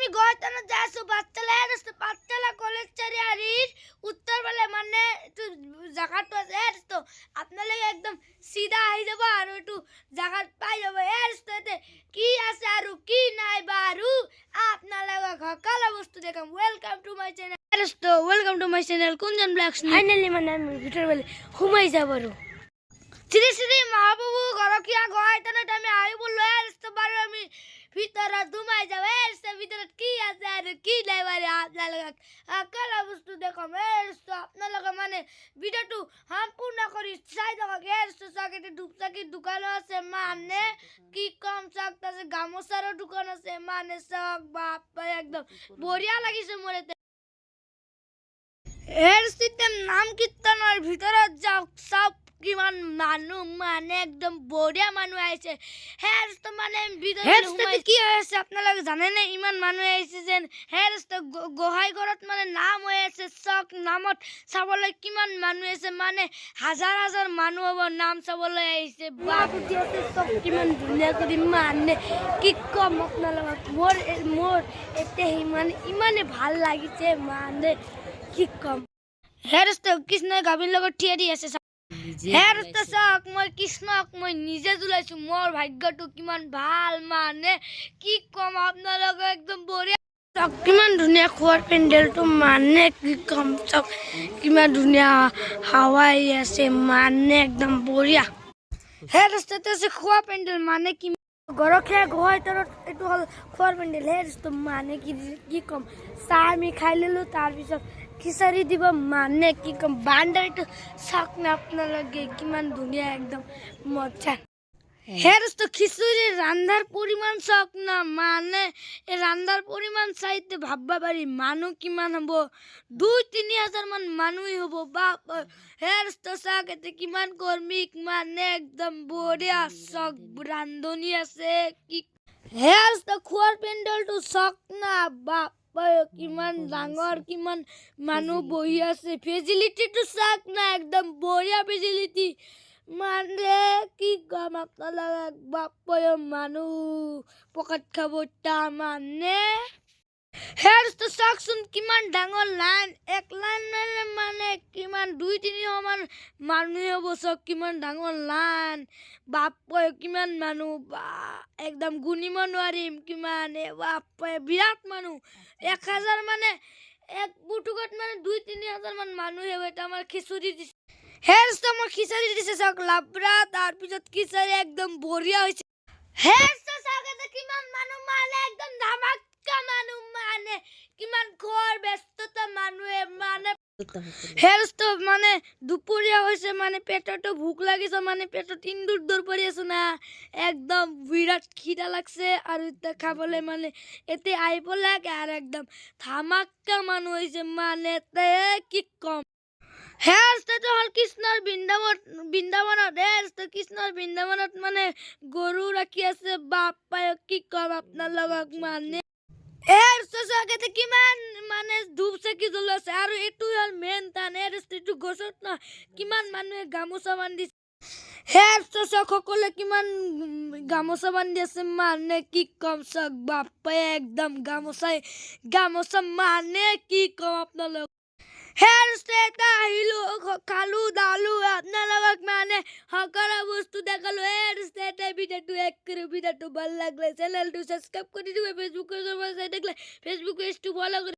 আমি গয়তানো যাইছো পাঁচতলা কলেজ চারিয়ারির উত্তর বলে মানে একটু জায়গাটা আছে তো আপনাদের একদম সিধা হয়ে যাবো আর একটু জায়গা পাই যাবো এতে কি আছে আর কি নাই বারু আপনারা কালা বস্তু দেখাম ওয়েলকাম টু মাই চ্যানেল তো welcome to my channel Kunjan blogs finally মানে আমি ভিতর বলে ঘুমাই যাবারু শ্রী শ্রী মহাপ্রভু গরকিয়া গয়তানো আমি আই বললো তো বারো আমি ভিতরে ঘুমাই যাবো ভিতরে কি আছে আর কি নাই বারে আপনার কালা বস্তু দেখাম তো আপনার মানে ভিডিওটু সম্পূর্ণ করি চাই দেখো চাকরি ডুবচাকির দোকান আছে মানে কি কম চাক আছে গামোচারও দোকান আছে মানে চক বাপ একদম বঢ়িয়া লাগিছে মোর এর সিস্টেম নাম কীর্তনের ভিতরে যাও সব কিমান মানুহ মানে একদম বঢ়িয়া মানুহ আহিছে হেৰ তো মানে ভিতৰত কি হৈছে আপোনালোকে জানে নে ইমান মানুহ আহিছে যেন হেৰ গোহাঁই ঘৰত মানে নাম হৈ আছে চক নামত চাবলৈ কিমান মানুহ আছে মানে হাজাৰ হাজাৰ মানুহ হ'ব নাম চাবলৈ আহিছে বাপুটি আছে চক কিমান ধুনীয়া কৰি মানে কি কম আপোনালোকক মোৰ এতিয়া ইমানে ভাল লাগিছে মানে কি কম হেৰ কৃষ্ণই গাভীৰ লগত থিয় দি আছে হেৰ চাওক মই কৃষ্ণক মই নিজে জুলাইছো মোৰ ভাগ্যটো কিমান ভাল মানে কি কম আপোনালোকে একদম বঢ়িয়া চাওক কিমান ধুনীয়া খোৱাৰ পেণ্ডেলটো মানে কি কম চাওক কিমান ধুনীয়া হাৱা আহি আছে মানে একদম বঢ়িয়া হেৰ ৰাস্তাতে আছে খোৱা পেণ্ডেল মানে কি গৰখীয়া গোহাঁই তলত এইটো হ'ল খোৱাৰ পেণ্ডেল হেৰ মানে কি কম চাহ আমি খাই ল'লোঁ তাৰপিছত খিচাৰি দিব মানে কি কম বান্দাৰটো চাওক না আপোনালোকে কিমান ধুনীয়া একদম মজা হেৰ খিচুৰি ৰান্ধাৰ পৰিমাণ চাওক না মানে এই ৰান্ধাৰ পৰিমাণ চাইতে ভাববা পাৰি মানুহ কিমান হ'ব 2-3 হাজাৰ মান মানুহেই হ'ব বাপ হেৰ চাওক এতে কিমান কৰ্মীক মানে একদম বঢ়িয়া চাওক ৰান্ধনি আছে কি হেৰ খোৱাৰ পেণ্ডেলটো চাওক না বাপ কিমান ডাঙৰ কিমান মানুহ বহি আছে ফেচিলিটিটো চাওক না একদম বঢ়িয়া ফেচিলিটি মানে কি কম আপোনালোকক বাপ মানুহ পকেট খাব মানে হেৰ চাওকচোন কিমান ডাঙৰ লাইন এক লাইন মানে কিমান 2-3 মান মানুহে হ'ব চাওক কিমান ডাঙৰ লাইন বাপ কিমান মানুহ বা একদম গুণিব নোৱাৰিম কিমান বাপ বিৰাট মানুহ 1000 মানে এক বুটুকত মানে 2-3 হাজাৰ মান মানুহে হ'ব এটা আমাৰ খিচুৰি দিছে হেৰ আমাৰ খিচাৰি দিছে চাওক লাবৰা তাৰপিছত খিচাৰি একদম বঢ়িয়া হৈছে হেৰ চাওক এটা কিমান মানুহ মানে একদম ধামাকা মানুহ মানে কিমান ঘৰ ব্যস্ততা মানুহে মানে হেৰ মানে দুপৰীয়া হৈছে মানে পেটতো ভোক লাগিছে মানে পেটত ইন্দুৰ দৌৰ পৰি আছে না একদম বিৰাট খিদা লাগছে আৰু এতিয়া খাবলৈ মানে এতিয়া আহিব লাগে আৰু একদম ধামাকা মানুহ হৈছে মানে কি কম হেৰ হ'ল কৃষ্ণৰ বৃন্দাবনত কৃষ্ণৰ বৃন্দাবনত মানে গৰু ৰাখি আছে বাপ কি কম আপোনালোকক মানে কিমান মানে ধূপ চাকি জ্বলাইছে আৰু এইটো হ'ল মেইন টান এইটো গছত ন কিমান মানুহে গামোচা বান্ধিছে হেৰ সকলোৱে কিমান গামোচা বান্ধি আছে মানে কি কম চাওক বাপাই একদম গামোচা মানে কি কম আপোনালোক হেৰ এটা আহিলো খালো দালো আপোনালোকক মানে সকলো বস্তু দেখালো হেৰ ভিডিঅ'টো ভাল লাগিলে চেনেলটো ছাবস্ক্ৰাইব কৰি দিব ফেচবুক পেজটো ফলো কৰি